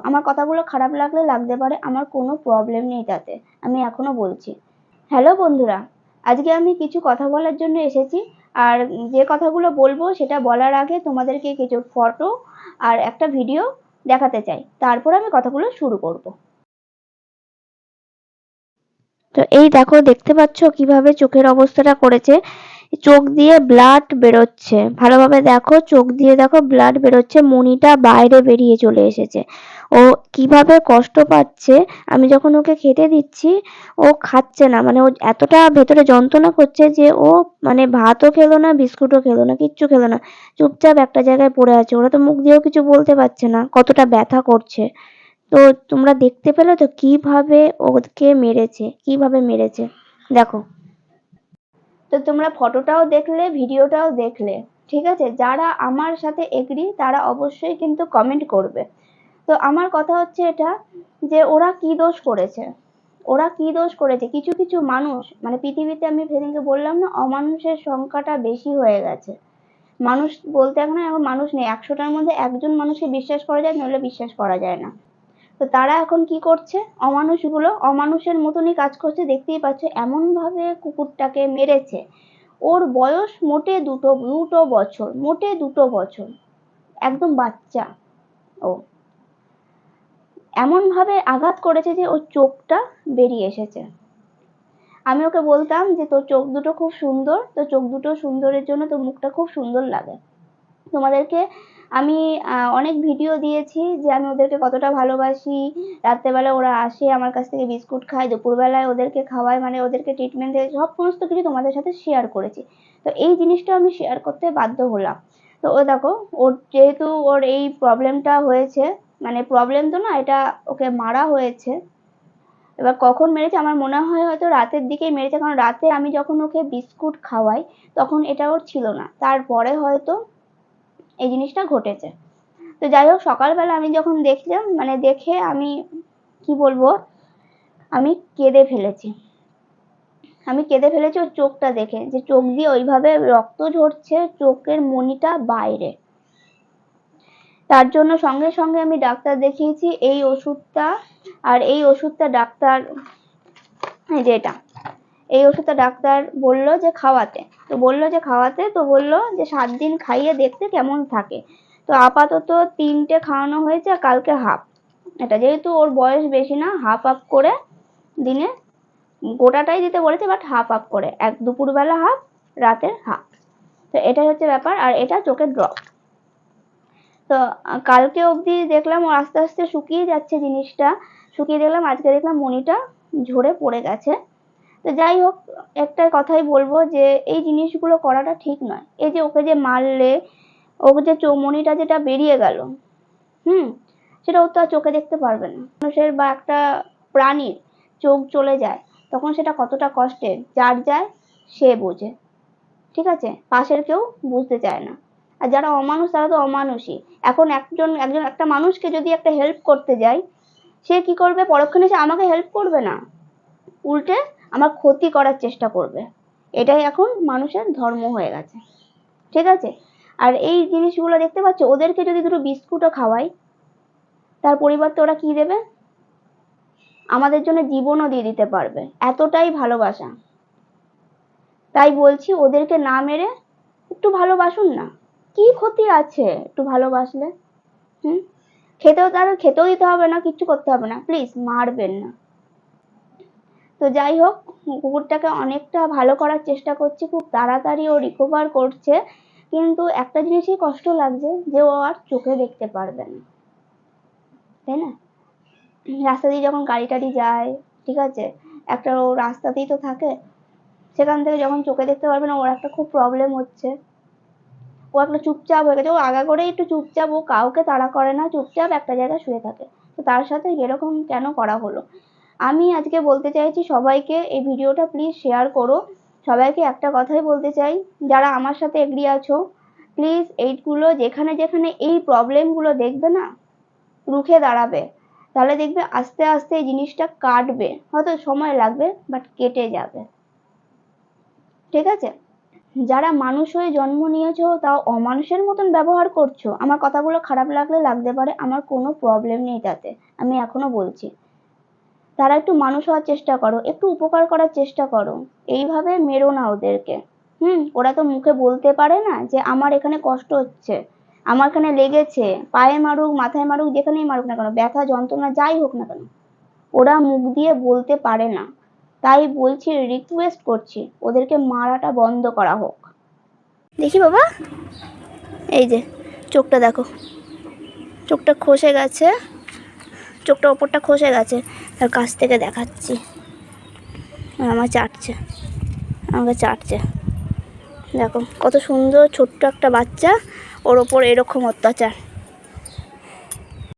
আমার কথাগুলো খারাপ লাগলে লাগতে পারে, আমার কোনো প্রবলেম নেই তাতে, আমি এখনো বলছি। হ্যালো বন্ধুরা, আজকে আমি কিছু কথা বলার জন্য এসেছি। আর যে কথাগুলো বলবো সেটা বলার আগে তোমাদেরকে কিছু ফটো আর একটা ভিডিও দেখাতে চাই, তারপর আমি কথাগুলো শুরু করব। তো এই দেখো, দেখতে পাচ্ছ কিভাবে চোখের অবস্থাটা করেছে। চোখ দিয়ে ব্লাড বেরোচ্ছে, ভালোভাবে দেখো, চোখ দিয়ে দেখো ব্লাড বেরোচ্ছে, মণিটা বাইরে বেরিয়ে চলে এসেছে। ও কিভাবে কষ্ট পাচ্ছে, আমি যখন ওকে খেতে দিচ্ছি ও খাচ্ছে না, মানে ও এতটা ভেতরে যন্ত্রণা করছে যে ও মানে ভাতও খেলো না, বিস্কুটও খেলো না, কিচ্ছু খেলো না, চুপচাপ একটা জায়গায় পড়ে আছে। ওরা তো মুখ দিয়েও কিছু বলতে পারছে না, কতটা ব্যথা করছে। তো তোমরা দেখতে পেলে তো কিভাবে ওকে মেরেছে, কিভাবে মেরেছে দেখো। তো তোমরা ফটোটাও দেখলে, ভিডিওটাও দেখলে, ঠিক আছে? যারা আমার সাথে এগ্রি তারা অবশ্যই কিন্তু কমেন্ট করবে। তো আমার কথা হচ্ছে এটা, যে ওরা কি দোষ করেছে, ওরা কি দোষ করেছে? কিছু কিছু মানুষ, মানে পৃথিবীতে আমি সেদিনকে বললাম না, অমানুষের সংখ্যাটা বেশি হয়ে গেছে। মানুষ বলতে এখন মানুষ নেই, 100টার মধ্যে একজন মানুষকে বিশ্বাস করা যায়, নইলে বিশ্বাস করা যায় না। তো তারা এখন কি করছে, অমানুষগুলো অমানুষের মতনই কাজ করছে। দেখতেই পাচ্ছ এমন ভাবে কুকুরটাকে মেরেছে। ওর বয়স মোটে দুটো বছর, মোটে 2 বছর, একদম বাচ্চা। ও এমন ভাবে আঘাত করেছে যে ওর চোখটা বেরিয়ে এসেছে। আমি ওকে বলতাম যে তোর চোখ দুটো খুব সুন্দর, তোর চোখ দুটো সুন্দরের জন্য তোর মুখটা খুব সুন্দর লাগে। তোমাদেরকে আমি অনেক ভিডিও দিয়েছি যে আমি ওদেরকে কতটা ভালোবাসি। রাত্রেবেলা ওরা আসে আমার কাছ থেকে বিস্কুট খায়, দুপুরবেলায় ওদেরকে খাওয়াই, মানে ওদেরকে ট্রিটমেন্ট দেয়, সমস্ত কিছু তোমাদের সাথে শেয়ার করেছি। তো এই জিনিসটা আমি শেয়ার করতে বাধ্য হলাম। তো ও দেখো, ওর যেহেতু ওর এই প্রবলেমটা হয়েছে, মানে প্রবলেম তো না, এটা ওকে মারা হয়েছে। এবার কখন মেরেছে আমার মনে হয় হয়তো রাতের দিকেই মেরেছে, কারণ রাতে আমি যখন ওকে বিস্কুট খাওয়াই তখন এটা ওর ছিল না, তারপরে হয়তো এই জিনিসটা ঘটেছে। তো যাই হোক, সকালবেলা আমি যখন দেখলাম, মানে দেখে আমি কি বলবো, আমি কেঁদে ফেলেছি। আমি কেঁদে ফেলেছি ওর চোখটা দেখে, যে চোখ দিয়ে ওইভাবে রক্ত ঝরছে, চোখের মণিটা বাইরে। তার জন্য সঙ্গে সঙ্গে আমি ডাক্তার দেখিয়েছি। এই ওষুধটা, আর এই ওষুধটা ডাক্তার, যেটা এই ওষুধটা ডাক্তার বললো যে খাওয়াতে, তো বললো যে 7 দিন খাইয়ে দেখতে কেমন থাকে। তো আপাতত 3টে খাওয়ানো হয়েছে, আর কালকে হাফ। এটা যেহেতু ওর বয়স বেশি না, হাফ হাফ করে দিনে, গোটাটাই দিতে বলেছে বাট হাফ হাফ করে, এক দুপুরবেলা হাফ, রাতের হাফ। তো এটাই হচ্ছে ব্যাপার। আর এটা চোখের ড্রপ। তো কালকে অবধি দেখলাম ও আস্তে আস্তে শুকিয়ে যাচ্ছে জিনিসটা, শুকিয়ে দেখলাম, আজকে দেখলাম মণিটা ঝরে পড়ে গেছে। তো যাই হোক, একটা কথাই বলবো যে এই জিনিসগুলো করাটা ঠিক নয়। এই যে ওকে যে মারলে, ওকে যে চৌমনিটা যেটা বেরিয়ে গেল, সেটা ও তো আর চোখে দেখতে পারবে না। মানুষের বা একটা প্রাণীর চোখ চলে যায়, তখন সেটা কতটা কষ্টের, যার যায় সে বোঝে, ঠিক আছে? পাশের কেউ বুঝতে চায় না। আর যারা অমানুষ তারা তো অমানুষই। এখন একজন একজন একটা মানুষকে যদি একটা হেল্প করতে যায়, সে কি করবে, পরক্ষণে সে আমাকে হেল্প করবে না, উল্টে আমার ক্ষতি করার চেষ্টা করবে। এটাই এখন মানুষের ধর্ম হয়ে গেছে, ঠিক আছে? আর এই জিনিসগুলো দেখতে পাচ্ছ, ওদেরকে যদি দুটো বিস্কুটও খাওয়াই, তার পরিবর্তে ওরা কি দেবে, আমাদের জন্য জীবনও দিয়ে দিতে পারবে, এতটাই ভালোবাসা। তাই বলছি ওদেরকে না মেরে একটু ভালোবাসুন না, কি ক্ষতি আছে একটু ভালোবাসলে? খেতেও দিতে হবে না, কিচ্ছু করতে হবে না, প্লিজ মারবেন না। তো যাই হোক, কুকুরটাকে অনেকটা ভালো করার চেষ্টা করছি, খুব তাড়াতাড়ি ও রিকভার করছে। কিন্তু একটা জিনিসই কষ্ট লাগছে, যে ও আর চোখে দেখতে পারবে না, তাই না? রাস্তা দিয়ে যখন গাড়ি টাড়ি যায়, ঠিক আছে, একটা ও রাস্তাতেই তো থাকে, সেখান থেকে যখন চোখে দেখতে পারবে না, ওর একটা খুব প্রবলেম হচ্ছে। ও একটা চুপচাপ হয়ে গেছে, ও আগাগোড়াই একটু চুপচাপ, ও কাউকে তাড়া করে না, চুপচাপ একটা জায়গায় শুয়ে থাকে। তো তার সাথে এরকম কেন করা হলো? আমি আজকে বলতে চাইছি সবাইকে, এই ভিডিওটা প্লিজ শেয়ার করো। সবাইকে একটা কথাই বলতে চাই, যারা আমার সাথে এগ্রি আছো, প্লিজ এইগুলো যেখানে যেখানে এই প্রবলেমগুলো দেখবে না, রুখে দাঁড়াবে। তাহলে দেখবে আস্তে আস্তে এই জিনিসটা কাটবে, হয়তো সময় লাগবে বাট কেটে যাবে, ঠিক আছে? যারা মানুষ হয়ে জন্ম নিয়েছো তাও অমানুষের মতন ব্যবহার করছো। আমার কথাগুলো খারাপ লাগলে লাগতে পারে, আমার কোনো প্রবলেম নেই তাতে, আমি এখনো বলছি। তারা একটু মানুষ হওয়ার চেষ্টা করো, একটু উপকার করার চেষ্টা করো, এইভাবে মেরো না ওদেরকে। ওরা তো মুখে বলতে পারে না যে আমার এখানে কষ্ট হচ্ছে, আমার এখানে লেগেছে, পায়ে মারুক মাথায় মারুক যেখানেই মারুক না কেন, ব্যথা যন্ত্রণা যাই হোক না কেন, ওরা মুখ দিয়ে বলতে পারে না। তাই বলছি, রিকোয়েস্ট করছি, ওদেরকে মারাটা বন্ধ করা হোক। দেখি বাবা, এই যে চোখটা দেখো, চোখটা খসে গেছে, চোখটা ওপরটা খসে গেছে, তার কাছ থেকে দেখাচ্ছি। আমার চাটছে, আমাকে চাটছে, দেখো কত সুন্দর ছোট্ট একটা বাচ্চা, ওর ওপর এরকম অত্যাচার।